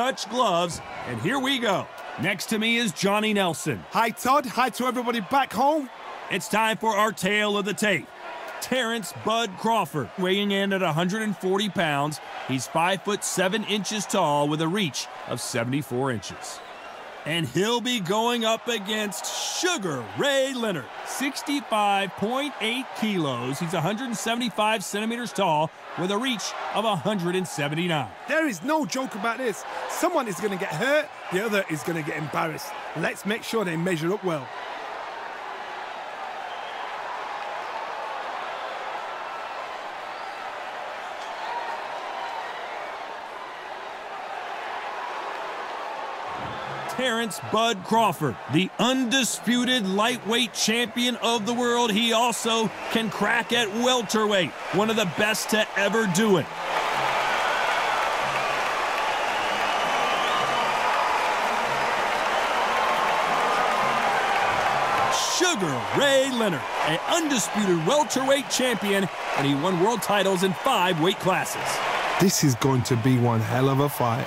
touch gloves, and here we go. Next to me is Johnny Nelson. Hi, Todd. Hi to everybody back home. It's time for our tale of the tape. Terence "Bud" Crawford, weighing in at 140 pounds. He's 5'7" tall with a reach of 74 inches. And he'll be going up against Sugar Ray Leonard, 65.8 kilos. He's 175 centimeters tall with a reach of 179. There is no joke about this. Someone is going to get hurt, the other is going to get embarrassed. Let's make sure they measure up well. Terence "Bud" Crawford, the undisputed lightweight champion of the world. He also can crack at welterweight, one of the best to ever do it. Sugar Ray Leonard, an undisputed welterweight champion, and he won world titles in 5 weight classes. This is going to be one hell of a fight.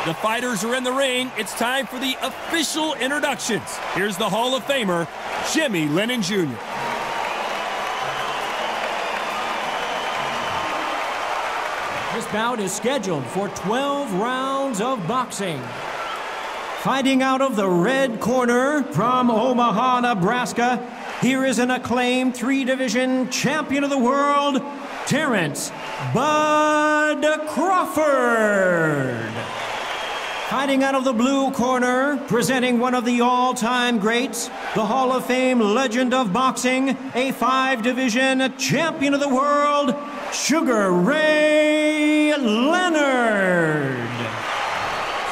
The fighters are in the ring. It's time for the official introductions. Here's the Hall of Famer, Jimmy Lennon Jr. This bout is scheduled for 12 rounds of boxing. Fighting out of the red corner from Omaha, Nebraska, here is an acclaimed 3-division champion of the world, Terence "Bud" Crawford. Fighting out of the blue corner, presenting one of the all-time greats, the Hall of Fame legend of boxing, a 5-division champion of the world, Sugar Ray Leonard.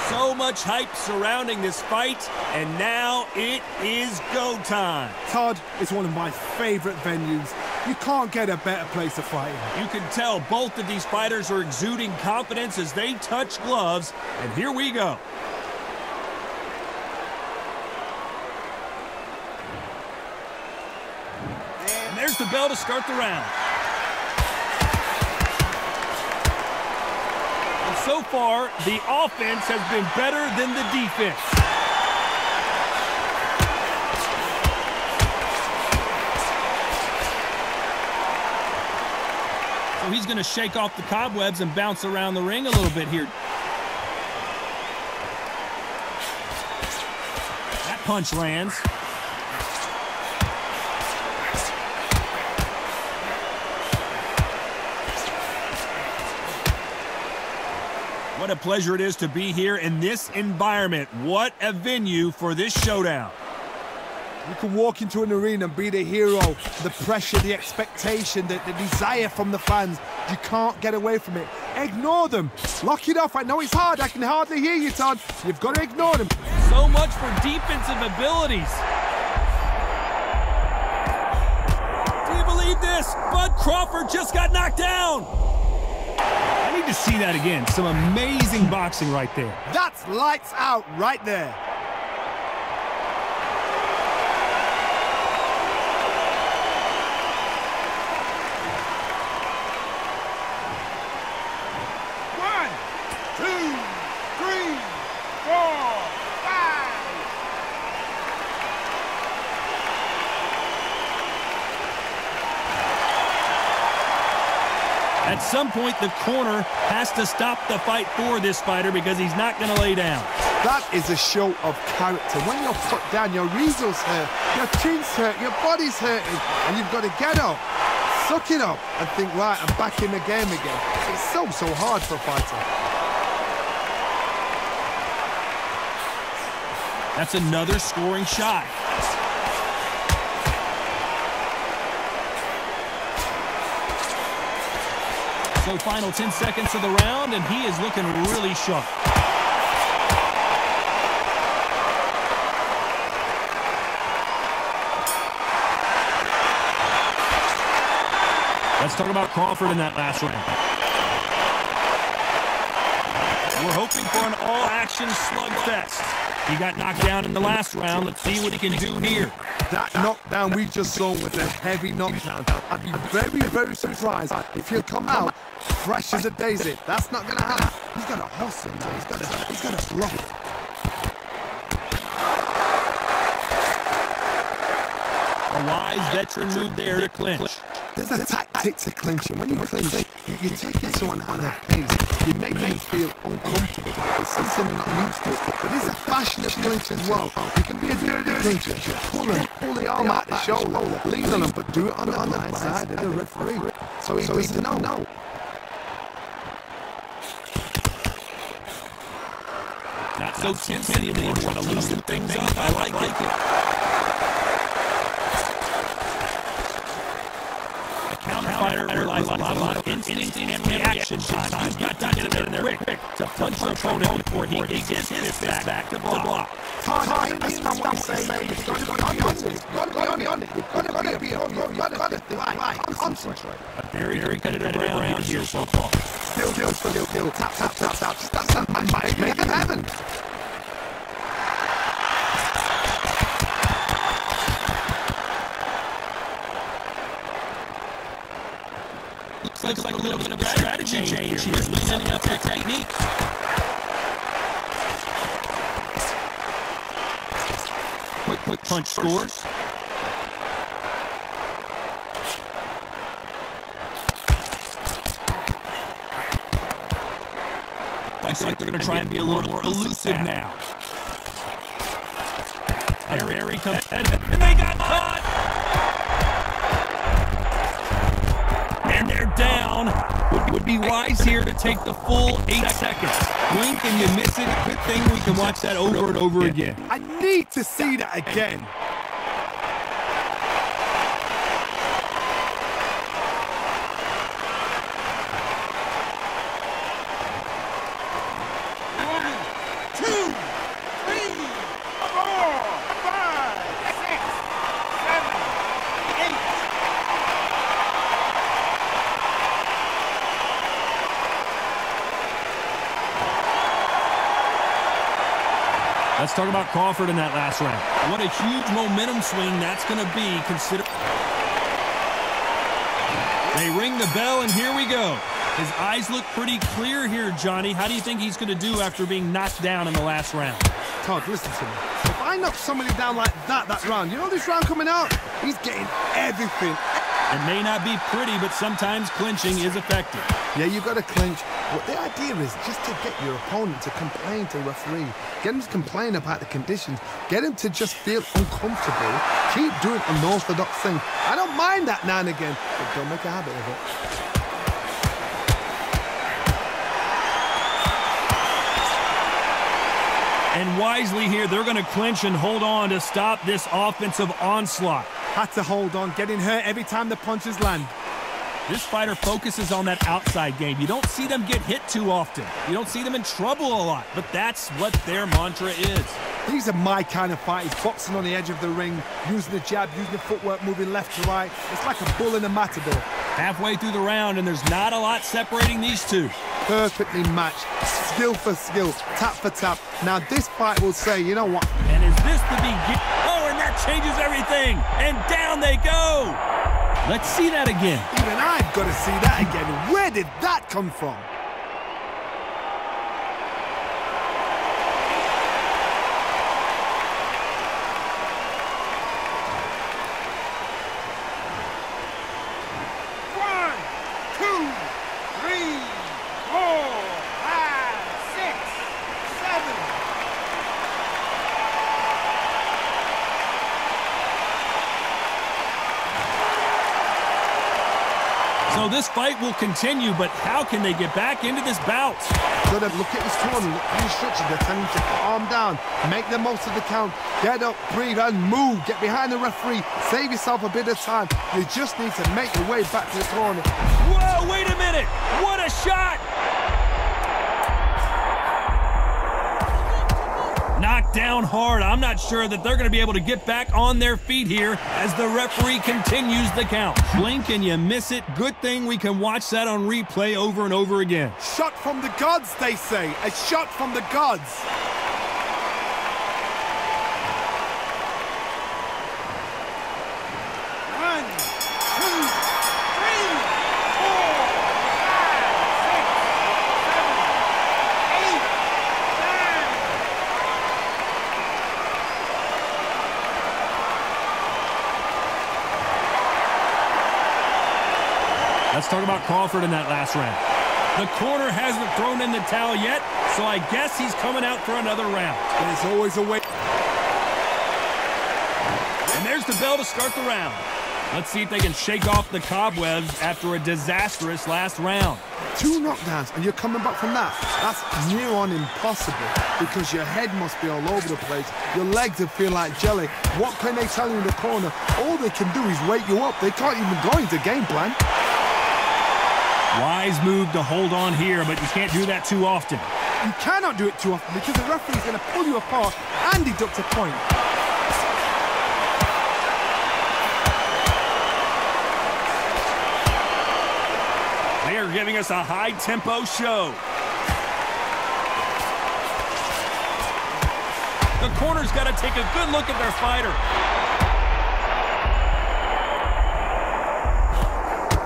So much hype surrounding this fight, and now it is go time. Todd, it's one of my favorite venues. You can't get a better place to fight in. You can tell both of these fighters are exuding confidence as they touch gloves, and here we go. And there's the bell to start the round. And so far, the offense has been better than the defense. So he's going to shake off the cobwebs and bounce around the ring a little bit here. That punch lands. What a pleasure it is to be here in this environment. What a venue for this showdown. You can walk into an arena and be the hero. The pressure, the expectation, the desire from the fans. You can't get away from it. Ignore them. Lock it off. I know it's hard. I can hardly hear you, Todd. You've got to ignore them. So much for defensive abilities. Do you believe this? Bud Crawford just got knocked down. I need to see that again. Some amazing boxing right there. That's lights out right there. At some point, the corner has to stop the fight for this fighter because he's not going to lay down. That is a show of character. When you're put down, your results hurt, your chin's hurt, your body's hurting, and you've got to get up, suck it up, and think, right, I'm back in the game again. It's so hard for a fighter. That's another scoring shot. So final 10 seconds of the round, and he is looking really sharp. Let's talk about Crawford in that last round. We're hoping for an all-action slugfest. He got knocked down in the last round. Let's see what he can do here. That knockdown we just saw was a heavy knockdown. I'd be very, very surprised if he'll come out fresh as a daisy. That's not going to happen. He's got a hustle. He's got a block. A wise veteran move there to clinch. There's a tactic to clinching. When you clinch, you're taking someone out of their pace. You make them feel uncomfortable. It's something they're not used to. But it's a fashion of clinch as well. You can be a dirty clincher. Pull the arm out the shoulder. Lean on them, but do it on the inside of the referee. So he doesn't know. Not so tense anymore. Trying to loosen things up. I like it. Fighter relies a lot of instinct and reaction time. He's got to get in there quick to punch the opponent before he gets his back to block. That's not what I'm saying. You've got to be on it. You've got to be on it. Concentrate. Very good around here so far. Still. Tap. That's make it happen. Looks like a little bit of a strategy change. He's loosening up their technique. Quick punch scores. Looks like they're going to try and be a little more elusive now. There he comes. And they got caught! Down. Would be wise here to take the full 8 seconds. Blink and you miss it. Good thing we can watch that over and over again. I need to see that again. Let's talk about Crawford in that last round. What a huge momentum swing that's going to be considered. They ring the bell, and here we go. His eyes look pretty clear here, Johnny. How do you think he's going to do after being knocked down in the last round? Todd, listen to me. If I knock somebody down like that round, you know this round coming out? He's getting everything. It may not be pretty, but sometimes clinching is effective. Yeah, you've got to clinch. But the idea is just to get your opponent to complain to the referee. Get him to complain about the conditions. Get him to just feel uncomfortable. Keep doing an orthodox thing. I don't mind that now and again, but don't make a habit of it. And wisely here, they're going to clinch and hold on to stop this offensive onslaught. Had to hold on, getting hurt every time the punches land. This fighter focuses on that outside game. You don't see them get hit too often. You don't see them in trouble a lot, but that's what their mantra is. These are my kind of fighters, boxing on the edge of the ring, using the jab, using the footwork, moving left to right. It's like a bull in a matador. Halfway through the round, and there's not a lot separating these two. Perfectly matched, skill for skill, tap for tap. Now this fight will say, you know what? And is this the beginning? Oh, and that changes everything. And down they go. Let's see that again. Even I've got to see that again. Where did that come from? So this fight will continue, but how can they get back into this bout? Got to look at his corner, look at his instructions. They're telling him to calm down, make the most of the count, get up, breathe, and move. Get behind the referee, save yourself a bit of time. You just need to make your way back to the corner. Whoa, wait a minute! What a shot! Knocked down hard. I'm not sure that they're going to be able to get back on their feet here as the referee continues the count. Blink and you miss it. Good thing we can watch that on replay over and over again. Shot from the gods, they say. A shot from the gods. Let's talk about Crawford in that last round. The corner hasn't thrown in the towel yet, so I guess he's coming out for another round. There's always a way. And there's the bell to start the round. Let's see if they can shake off the cobwebs after a disastrous last round. 2 knockdowns and you're coming back from that. That's near on impossible because your head must be all over the place. Your legs will feel like jelly. What can they tell you in the corner? All they can do is wake you up. They can't even go into game plan. Wise move to hold on here, but you can't do that too often. You cannot do it too often because the referee's going to pull you apart and deduct a point. They are giving us a high-tempo show. The corner's got to take a good look at their fighter.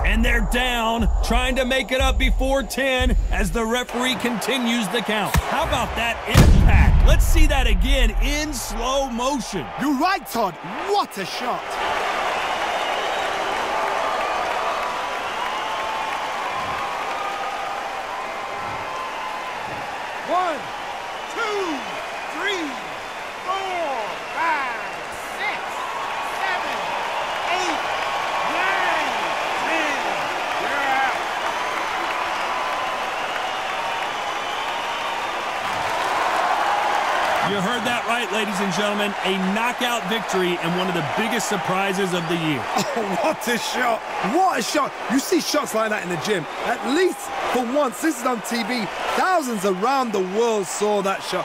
And they're down, trying to make it up before 10 as the referee continues the count. How about that impact? Let's see that again in slow motion. You're right, Todd. What a shot. One, 2, 3, 4, 5, 6, 7, 8, 9, 10. You're out. You heard that right, ladies and gentlemen. A knockout victory and one of the biggest surprises of the year. Oh, what a shot. What a shot. You see shots like that in the gym. At least for once, this is on TV. Thousands around the world saw that shot.